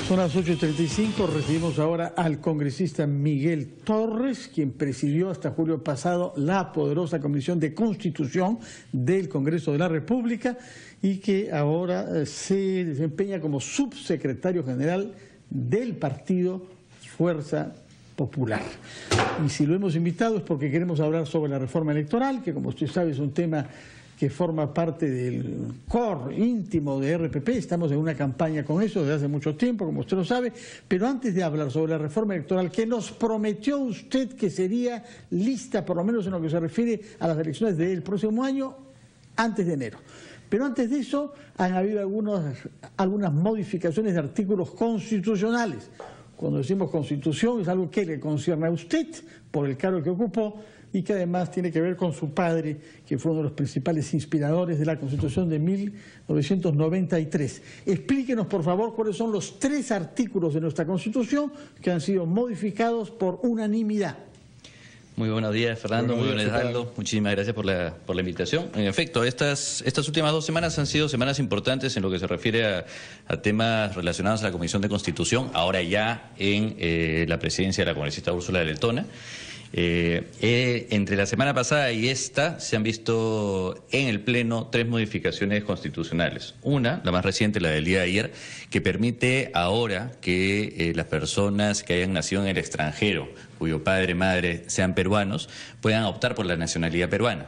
Son las 8:35, recibimos ahora al congresista Miguel Torres, quien presidió hasta julio pasado la poderosa Comisión de Constitución del Congreso de la República y que ahora se desempeña como subsecretario general del partido Fuerza Popular. Y si lo hemos invitado es porque queremos hablar sobre la reforma electoral, que como usted sabe es un tema que forma parte del core íntimo de RPP. Estamos en una campaña con eso desde hace mucho tiempo, como usted lo sabe, pero antes de hablar sobre la reforma electoral, que nos prometió usted que sería lista, por lo menos en lo que se refiere a las elecciones del próximo año, antes de enero. Pero antes de eso han habido algunas modificaciones de artículos constitucionales. Cuando decimos constitución es algo que le concierne a usted por el cargo que ocupó y que además tiene que ver con su padre, que fue uno de los principales inspiradores de la Constitución de 1993. Explíquenos, por favor, cuáles son los 3 artículos de nuestra Constitución que han sido modificados por unanimidad. Muy buenos días, Fernando. Muy buenos días, Aldo. Muchísimas gracias por la invitación. En efecto, estas últimas 2 semanas han sido semanas importantes en lo que se refiere a temas relacionados a la Comisión de Constitución, ahora ya en la presidencia de la congresista Úrsula de Letona. Entre la semana pasada y esta se han visto en el Pleno 3 modificaciones constitucionales. Una, la más reciente, la del día de ayer, que permite ahora que las personas que hayan nacido en el extranjero, cuyo padre, madre sean peruanos, puedan optar por la nacionalidad peruana,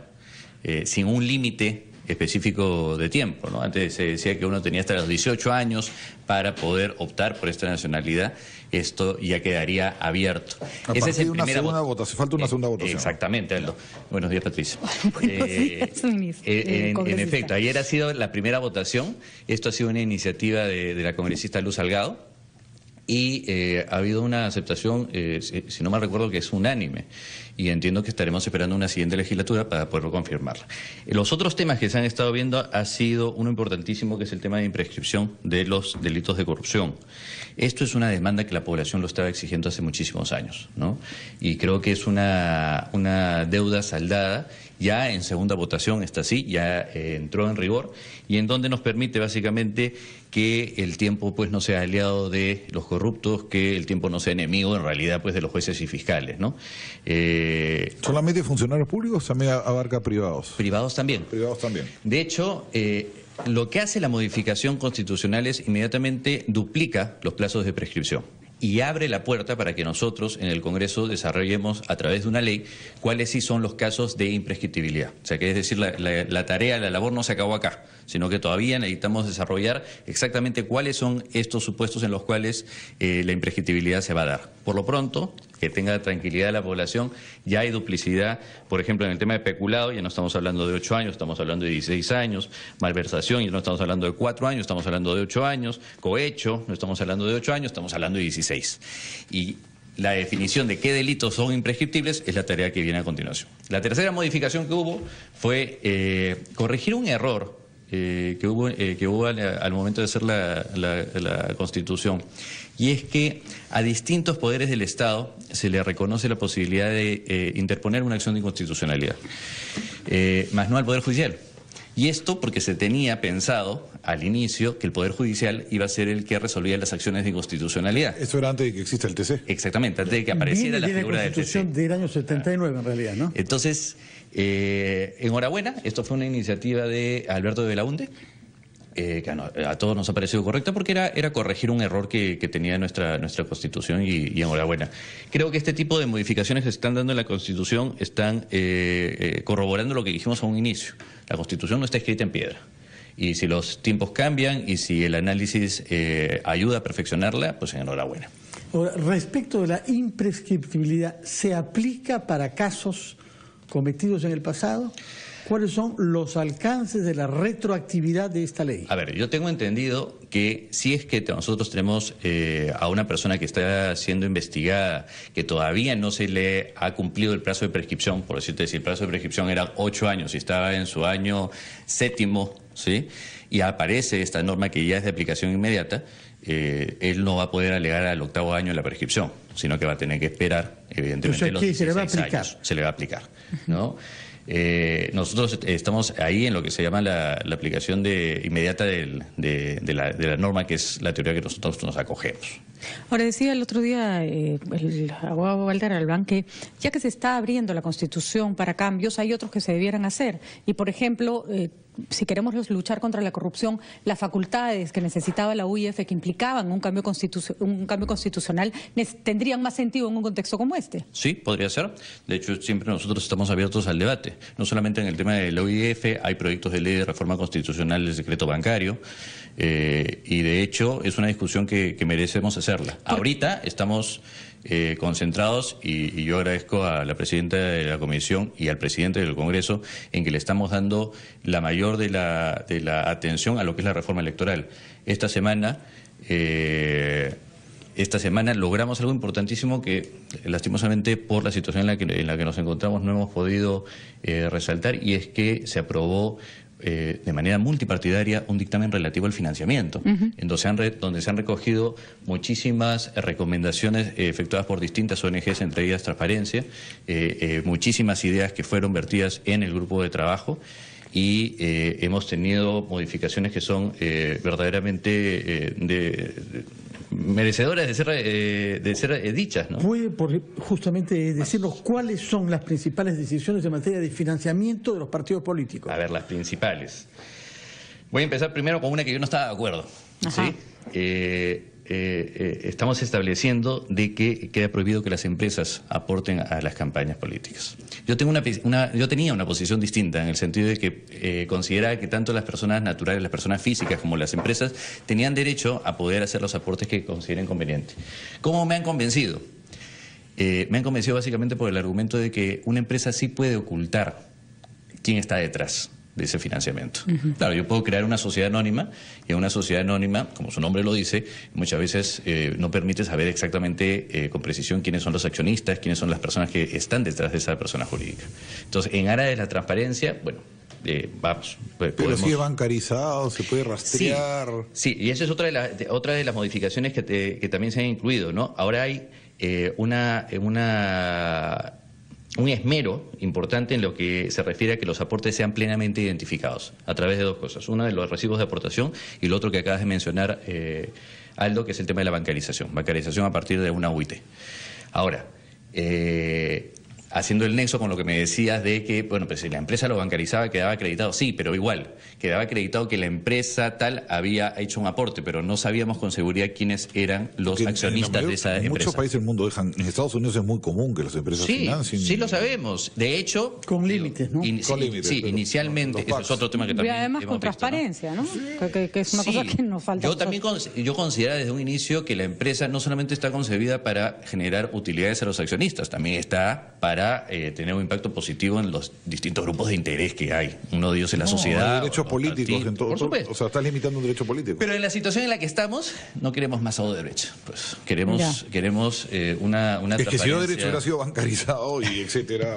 sin un límite específico de tiempo, ¿no? Antes se decía que uno tenía hasta los 18 años para poder optar por esta nacionalidad. Esto ya quedaría abierto. Esa es una segunda votación, falta una segunda votación. Exactamente, Aldo. Buenos días, Patricia. Buenos días, ministro. En efecto, ayer ha sido la primera votación. Esto ha sido una iniciativa de la congresista Luz Salgado y ha habido una aceptación, si no mal recuerdo, que es unánime. Y entiendo que estaremos esperando una siguiente legislatura para poderlo confirmarla. Los otros temas que se han estado viendo ha sido uno importantísimo, que es el tema de imprescripción de los delitos de corrupción. Esto es una demanda que la población lo estaba exigiendo hace muchísimos años, ¿no? Y creo que es una deuda saldada. Ya en segunda votación está así, ya entró en rigor, y en donde nos permite básicamente que el tiempo pues no sea aliado de los corruptos, que el tiempo no sea enemigo en realidad pues de los jueces y fiscales, ¿no? ¿Solamente funcionarios públicos? ¿También abarca privados? Privados también. Privados también. De hecho, lo que hace la modificación constitucional es inmediatamente duplica los plazos de prescripción y abre la puerta para que nosotros en el Congreso desarrollemos a través de una ley cuáles sí son los casos de imprescriptibilidad. O sea, que es decir, la tarea, la labor no se acabó acá, sino que todavía necesitamos desarrollar exactamente cuáles son estos supuestos en los cuales la imprescriptibilidad se va a dar. Por lo pronto, que tenga tranquilidad la población, ya hay duplicidad, por ejemplo, en el tema de peculado, ya no estamos hablando de 8 años, estamos hablando de 16 años, malversación, ya no estamos hablando de 4 años, estamos hablando de 8 años, cohecho, no estamos hablando de 8 años, estamos hablando de 16. Y la definición de qué delitos son imprescriptibles es la tarea que viene a continuación. La tercera modificación que hubo fue corregir un error que hubo al momento de hacer la Constitución, y es que a distintos poderes del Estado se le reconoce la posibilidad de interponer una acción de inconstitucionalidad, más no al Poder Judicial. Y esto porque se tenía pensado al inicio que el Poder Judicial iba a ser el que resolvía las acciones de inconstitucionalidad. Eso era antes de que exista el TC. Exactamente, antes de que apareciera la figura del TC. La Constitución del año 79 en realidad, ¿no? Entonces, enhorabuena, esto fue una iniciativa de Alberto de Belaunde, que a todos nos ha parecido correcta porque era corregir un error que tenía nuestra Constitución y enhorabuena. Creo que este tipo de modificaciones que se están dando en la Constitución están corroborando lo que dijimos a un inicio. La Constitución no está escrita en piedra. Y si los tiempos cambian y si el análisis ayuda a perfeccionarla, pues enhorabuena. Ahora, respecto de la imprescriptibilidad, ¿se aplica para casos cometidos en el pasado? ¿Cuáles son los alcances de la retroactividad de esta ley? A ver, yo tengo entendido que si es que nosotros tenemos a una persona que está siendo investigada, que todavía no se le ha cumplido el plazo de prescripción, por decirte, si el plazo de prescripción era 8 años y estaba en su año 7º, ¿sí? Y aparece esta norma que ya es de aplicación inmediata, él no va a poder alegar al 8º año de la prescripción, sino que va a tener que esperar, evidentemente, los 16 años. Se le va a aplicar, ¿no? nosotros estamos ahí en lo que se llama la aplicación inmediata de la norma, que es la teoría que nosotros nos acogemos. Ahora, decía el otro día el abogado Walter Albán que ya que se está abriendo la Constitución para cambios, hay otros que se debieran hacer. Y, por ejemplo, si queremos luchar contra la corrupción, las facultades que necesitaba la UIF, que implicaban un cambio constitucional, tendrían más sentido en un contexto como este. Sí, podría ser. De hecho, siempre nosotros estamos abiertos al debate. No solamente en el tema de la UIF, hay proyectos de ley de reforma constitucional del secreto bancario, y de hecho es una discusión que merecemos hacerla. Ahorita estamos concentrados, y yo agradezco a la presidenta de la Comisión y al presidente del Congreso en que le estamos dando la mayor de la atención a lo que es la reforma electoral. Esta semana logramos algo importantísimo que, lastimosamente, por la situación en la que nos encontramos, no hemos podido resaltar, y es que se aprobó de manera multipartidaria un dictamen relativo al financiamiento, en donde se han recogido muchísimas recomendaciones efectuadas por distintas ONGs, entre ellas Transparencia, muchísimas ideas que fueron vertidas en el grupo de trabajo, y hemos tenido modificaciones que son verdaderamente merecedoras de ser dichas, ¿no? ¿Puede justamente decirnos cuáles son las principales decisiones en materia de financiamiento de los partidos políticos? A ver, las principales. Voy a empezar primero con una que yo no estaba de acuerdo. ¿Sí? Estamos estableciendo de que queda prohibido que las empresas aporten a las campañas políticas. Yo tenía una posición distinta, en el sentido de que consideraba que tanto las personas naturales, las personas físicas, como las empresas tenían derecho a poder hacer los aportes que consideren convenientes. ¿Cómo me han convencido? Me han convencido básicamente por el argumento de que una empresa sí puede ocultar quién está detrás de ese financiamiento. Claro, yo puedo crear una sociedad anónima, y en una sociedad anónima, como su nombre lo dice, muchas veces no permite saber exactamente con precisión quiénes son los accionistas, quiénes son las personas que están detrás de esa persona jurídica. Entonces, en aras de la transparencia, bueno, vamos. Pero si es bancarizado, se puede rastrear. Sí, y esa es otra de las modificaciones que también se han incluido, ¿no? Ahora hay un esmero importante en lo que se refiere a que los aportes sean plenamente identificados a través de dos cosas. Una, de los recibos de aportación, y lo otro que acabas de mencionar, Aldo, que es el tema de la bancarización. Bancarización a partir de una UIT. Ahora, haciendo el nexo con lo que me decías de que, bueno, pues si la empresa lo bancarizaba, quedaba acreditado. Sí, pero igual, quedaba acreditado que la empresa tal había hecho un aporte, pero no sabíamos con seguridad quiénes eran los accionistas de esa empresa. En muchos países del mundo dejan. En Estados Unidos es muy común que las empresas financien. Sí, lo sabemos. De hecho, con límites, ¿no? Con límites. Sí, inicialmente, eso es otro tema que también. Y además con transparencia, ¿no? Que es una cosa que nos falta. Yo considero desde un inicio que la empresa no solamente está concebida para generar utilidades a los accionistas, también está para tener un impacto positivo en los distintos grupos de interés que hay. Uno de ellos es la sociedad. Hay derechos políticos en todo. Por supuesto. O sea, estás limitando un derecho político. Pero en la situación en la que estamos, no queremos más Estado de Derecho. Pues queremos una es que si no, transparencia. derecho hubiera sido bancarizado y etcétera.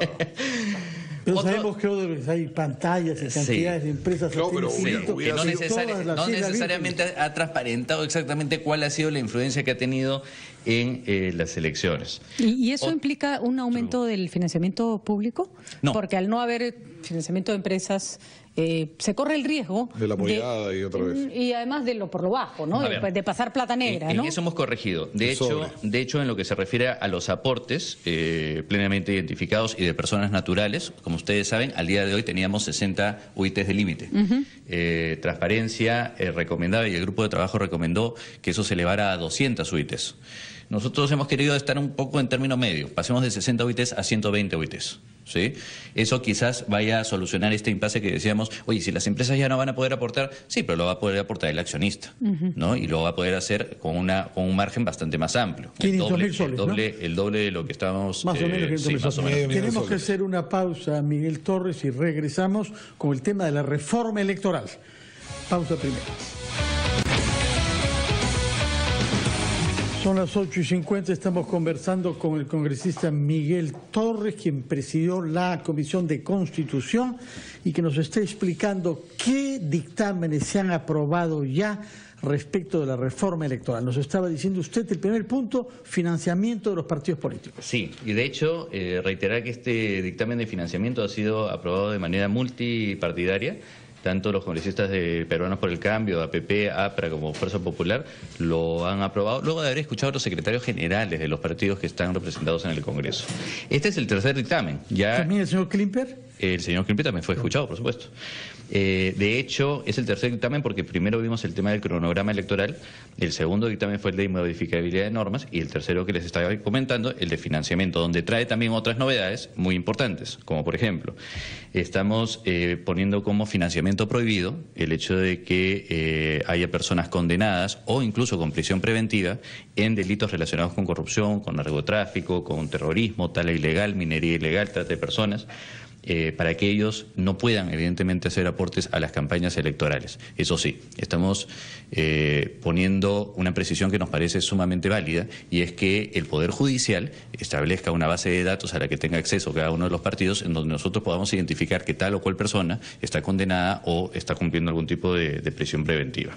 Pero sabemos que hay pantallas y cantidades de empresas. No, pero que no necesariamente ha transparentado exactamente cuál ha sido la influencia que ha tenido en las elecciones. ¿Y eso implica un aumento del financiamiento público? No. Porque al no haber financiamiento de empresas, se corre el riesgo de la apoyada y otra vez. Y además por lo bajo, ¿no? De pasar plata negra, ¿no? En eso hemos corregido. De hecho, en lo que se refiere a los aportes plenamente identificados y de personas naturales, como ustedes saben, al día de hoy teníamos 60 UITs de límite. Transparencia recomendaba, y el grupo de trabajo recomendó, que eso se elevara a 200 UITs. Nosotros hemos querido estar un poco en término medio. Pasemos de 60 UITs a 120 UITs. ¿Sí? Eso quizás vaya a solucionar este impasse que decíamos, oye, si las empresas ya no van a poder aportar, sí, pero lo va a poder aportar el accionista, ¿no? Y lo va a poder hacer con un margen bastante más amplio. 500.000 soles, el doble de lo que estábamos... Más o menos 500.000 soles. Tenemos que hacer una pausa, Miguel Torres, y regresamos con el tema de la reforma electoral. Pausa primero. Son las 8:50, estamos conversando con el congresista Miguel Torres, quien presidió la Comisión de Constitución y que nos está explicando qué dictámenes se han aprobado ya respecto de la reforma electoral. Nos estaba diciendo usted el primer punto, financiamiento de los partidos políticos. Sí, y de hecho reiterar que este dictamen de financiamiento ha sido aprobado de manera multipartidaria. Tanto los congresistas de Peruanos por el Cambio, APP, APRA como Fuerza Popular lo han aprobado, luego de haber escuchado a los secretarios generales de los partidos que están representados en el Congreso. Este es el tercer dictamen. ¿También el señor Klimper? El señor Klimper también fue escuchado, por supuesto. De hecho, es el tercer dictamen porque primero vimos el tema del cronograma electoral, el segundo dictamen fue el de modificabilidad de normas y el tercero que les estaba comentando, el de financiamiento, donde trae también otras novedades muy importantes, como por ejemplo, estamos poniendo como financiamiento prohibido el hecho de que haya personas condenadas o incluso con prisión preventiva en delitos relacionados con corrupción, con narcotráfico, con terrorismo, tala ilegal, minería ilegal, trata de personas, para que ellos no puedan evidentemente hacer aportes a las campañas electorales. Eso sí, estamos poniendo una precisión que nos parece sumamente válida y es que el Poder Judicial establezca una base de datos a la que tenga acceso cada uno de los partidos en donde nosotros podamos identificar que tal o cual persona está condenada o está cumpliendo algún tipo de prisión preventiva.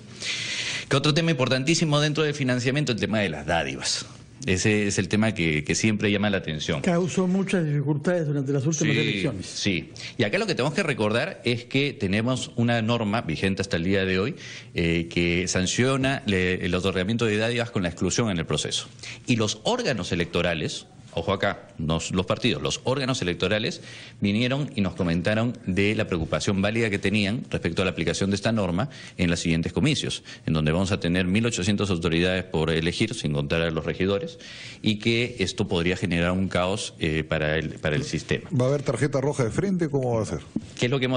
¿Qué otro tema importantísimo dentro del financiamiento? El tema de las dádivas. Ese es el tema que siempre llama la atención. Causó muchas dificultades durante las últimas elecciones. Sí, y acá lo que tenemos que recordar es que tenemos una norma vigente hasta el día de hoy que sanciona el otorgamiento de dádivas con la exclusión en el proceso. Y los órganos electorales, ojo acá, los partidos, los órganos electorales vinieron y nos comentaron de la preocupación válida que tenían respecto a la aplicación de esta norma en los siguientes comicios, en donde vamos a tener 1.800 autoridades por elegir, sin contar a los regidores, y que esto podría generar un caos para el sistema. ¿Va a haber tarjeta roja de frente? ¿Cómo va a ser? ¿Qué es lo que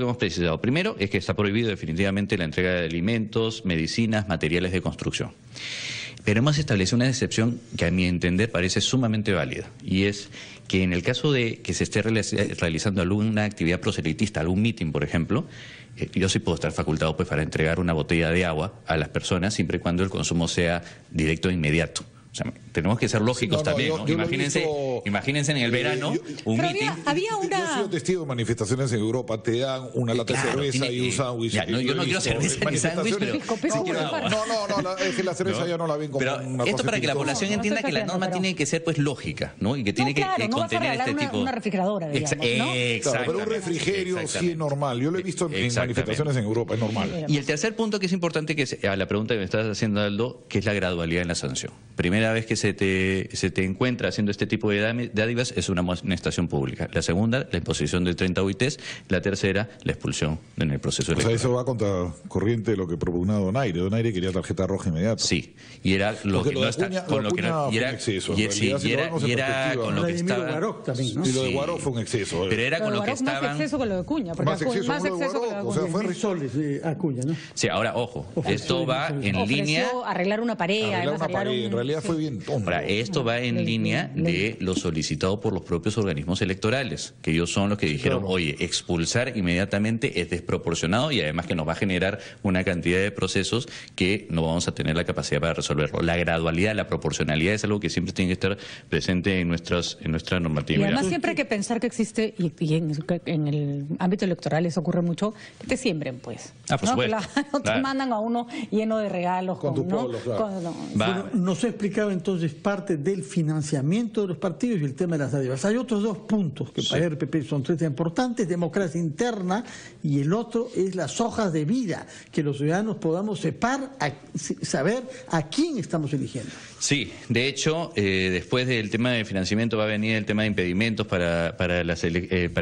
hemos precisado? Primero, es que está prohibido definitivamente la entrega de alimentos, medicinas, materiales de construcción. Pero hemos establecido una excepción que a mi entender parece sumamente válida, y es que en el caso de que se esté realizando alguna actividad proselitista, algún mitin, por ejemplo, yo sí puedo estar facultado pues para entregar una botella de agua a las personas siempre y cuando el consumo sea directo e inmediato. O sea, tenemos que ser lógicos también, ¿no? Imagínense en el verano un mitin. Yo he sido testigo de manifestaciones en Europa, te dan una lata de cerveza y un sándwich. Yo no quiero cerveza ni sándwich, pero es que la cerveza ya no la ven como pero una cosa. Esto para que la población entienda que la norma tiene que ser pues lógica, ¿no? Y que tiene que contener este tipo. Una refrigeradora, digamos, ¿no? Claro, pero un refrigerio sí es normal. Yo lo he visto en manifestaciones en Europa, es normal. Y el tercer punto que es importante, que es a la pregunta que me estás haciendo, Aldo, que es la gradualidad en la sanción. Primera vez que se te encuentra haciendo este tipo de dádivas es una amonestación pública. La segunda, la imposición de 30 UITs. La tercera, la expulsión en el proceso electoral. O sea, eso va contra corriente de lo que propugnó Donaire. Donaire quería tarjeta roja inmediata. Sí, y era lo que no está con lo que no, y era con lo que estaba. Y lo de Guaró fue un exceso. Pero era con lo que estaban. Más exceso que lo de Cuña, porque más exceso que lo de Guaró. O sea, fue risoles Acuña, ¿no? Sí, ahora ojo, esto va en línea. Arreglar una pared, en realidad fue bien tonto. Ahora, esto va en línea de lo solicitado por los propios organismos electorales, que ellos son los que dijeron, oye, expulsar inmediatamente es desproporcionado y además que nos va a generar una cantidad de procesos que no vamos a tener la capacidad para resolverlo. La gradualidad, la proporcionalidad es algo que siempre tiene que estar presente en nuestra normatividad. Y además siempre hay que pensar que existe, y en el ámbito electoral eso ocurre mucho, que te siembren, pues. Por supuesto. No te mandan a uno lleno de regalos. Con tu pueblo, claro. Nos ha explicado entonces parte del financiamiento de los partidos y el tema de las dádivas. Hay otros dos puntos que para el RPP son tres importantes: democracia interna, y el otro es las hojas de vida, que los ciudadanos podamos saber a quién estamos eligiendo. Sí, de hecho, después del tema de financiamiento va a venir el tema de impedimentos para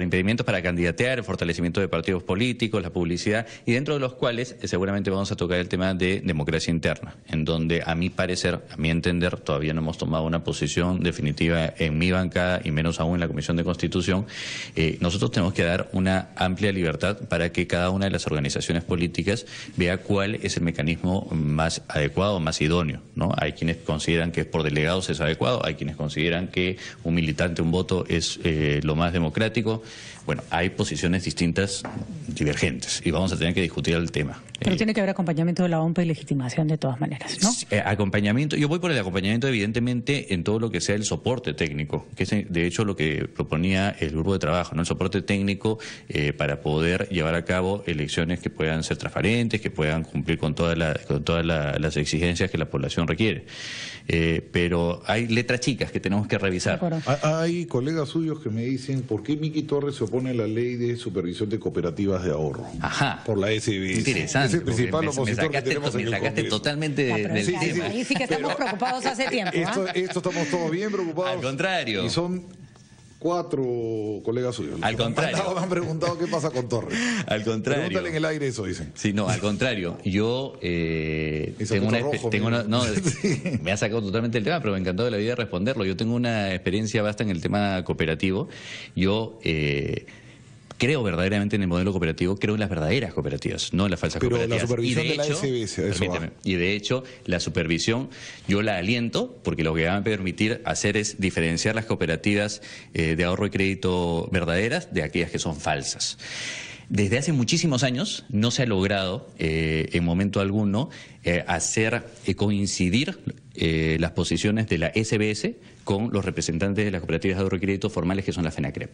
impedimentos para candidatear, el fortalecimiento de partidos políticos, la publicidad, y dentro de los cuales seguramente vamos a tocar el tema de democracia interna, en donde a mi parecer, a mi entender, todavía no hemos tomado una posición definitiva en mi bancada y menos aún en la Comisión de Constitución. Nosotros tenemos que dar una amplia libertad para que cada una de las organizaciones políticas vea cuál es el mecanismo más adecuado, más idóneo, ¿no? Hay quienes consideran que por delegados es adecuado, hay quienes consideran que un militante, un voto es lo más democrático. Bueno, hay posiciones distintas, divergentes, y vamos a tener que discutir el tema. Pero tiene que haber acompañamiento de la OMPE y legitimación de todas maneras, ¿no? Acompañamiento, yo voy por el acompañamiento evidentemente en todo lo que sea el soporte técnico, que es de hecho lo que proponía el grupo de trabajo, ¿no? El soporte técnico para poder llevar a cabo elecciones que puedan ser transparentes, que puedan cumplir con todas las exigencias que la población requiere. Pero hay letras chicas que tenemos que revisar. Hay colegas suyos que me dicen, ¿por qué Miki Torres se opone a la ley de supervisión de cooperativas de ahorro? Ajá. Por la SBS. Interesante. Es el principal opositor que tenemos en el Me sacaste Congreso. totalmente del tema. Ahí sí que estamos preocupados hace tiempo. Esto estamos todos bien preocupados. Al contrario. Y son 4 colegas suyos. Al contrario. Me han preguntado qué pasa con Torres. Al contrario. Pregúntale en el aire eso, dicen. Sí, no, al contrario. Yo me ha sacado totalmente el tema, pero me encantó de la vida responderlo. Yo tengo una experiencia vasta en el tema cooperativo. Yo creo verdaderamente en el modelo cooperativo, creo en las verdaderas cooperativas, no en las falsas cooperativas. Pero la supervisión de la SBS, eso va. Y de hecho, la supervisión yo la aliento porque lo que va a permitir hacer es diferenciar las cooperativas de ahorro y crédito verdaderas de aquellas que son falsas. Desde hace muchísimos años no se ha logrado en momento alguno hacer coincidir las posiciones de la SBS con los representantes de las cooperativas de ahorro y crédito formales que son la FENACREP.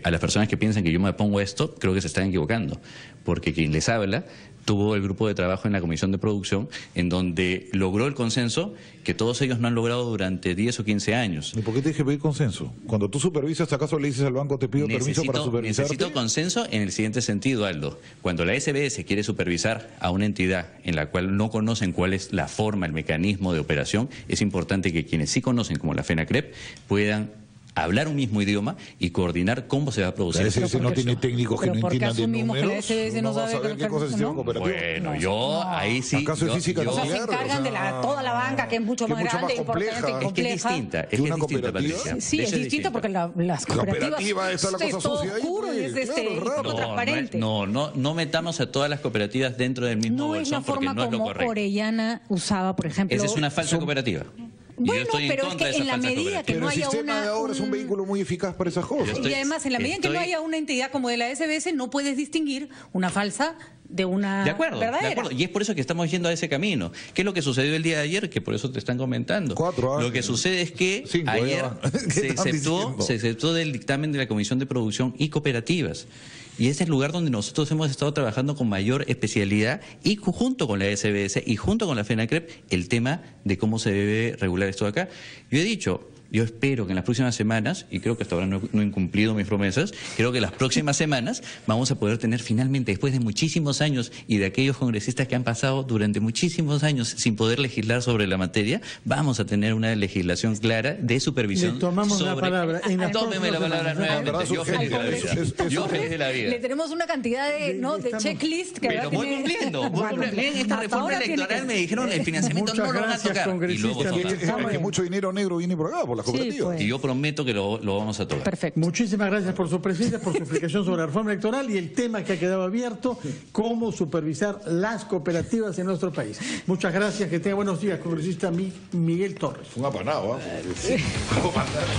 A las personas que piensan que yo me opongo a esto, creo que se están equivocando, porque quien les habla tuvo el grupo de trabajo en la Comisión de Producción, en donde logró el consenso que todos ellos no han logrado durante 10 o 15 años. ¿Y por qué te dije pedir consenso? Cuando tú supervisas, ¿acaso le dices al banco, te pido permiso para supervisarte? Necesito consenso en el siguiente sentido, Aldo. Cuando la SBS quiere supervisar a una entidad en la cual no conocen cuál es la forma, el mecanismo de operación, es importante que quienes sí conocen, como la FENACREP, puedan hablar un mismo idioma y coordinar cómo se va a producir. La SBS no tiene técnicos que no entiendan de números. Que la SBS no sabe qué cosa es sistema cooperativo. Bueno, ahí sí. ¿Acaso es física No se nuclear? encargan de toda la banca, que es mucho más grande, importante y compleja. Es que es distinta, ¿Que una Patricia. cooperativa? Sí, es distinta porque las cooperativas cooperativa está la cosa es todo sucia ahí, oscuro y pues, es poco transparente. No metamos a todas las cooperativas dentro del mismo No es la bolsón porque forma no es lo como correcto. Orellana usaba, por ejemplo. Esa es una falsa cooperativa. Bueno, pero es que en la medida que Pero no el haya sistema de ahora es un vehículo muy eficaz para esas cosas. Y además, en la medida en que no haya una entidad como de la SBS, no puedes distinguir una falsa de una verdadera. De acuerdo. Y es por eso que estamos yendo a ese camino. ¿Qué es lo que sucedió el día de ayer? Que por eso te están comentando. 4 años. Lo que sucede es que 5, ayer se se exceptó del dictamen de la Comisión de Producción y Cooperativas. Y ese es el lugar donde nosotros hemos estado trabajando con mayor especialidad y junto con la SBS y junto con la FENACREP el tema de cómo se debe regular esto de acá. Yo he dicho, yo espero que en las próximas semanas, y creo que hasta ahora no he incumplido mis promesas, creo que en las próximas semanas vamos a poder tener finalmente, después de muchísimos años y de aquellos congresistas que han pasado durante muchísimos años sin poder legislar sobre la materia, vamos a tener una legislación clara de supervisión. Le tomamos la palabra. Tómeme la palabra nuevamente. Yo feliz de la vida. Yo feliz de la vida. Le tenemos una cantidad de checklist que pero voy cumpliendo. En esta reforma electoral me dijeron el financiamiento no lo van a tocar. Y luego que mucho dinero negro viene por acá, por las cooperativas. Pues. Y yo prometo que lo vamos a tocar. Perfecto. Muchísimas gracias por su presencia, por su explicación sobre la reforma electoral y el tema que ha quedado abierto, cómo supervisar las cooperativas en nuestro país. Muchas gracias, que tenga buenos días, congresista Miguel Torres. Un apanado, ¿eh?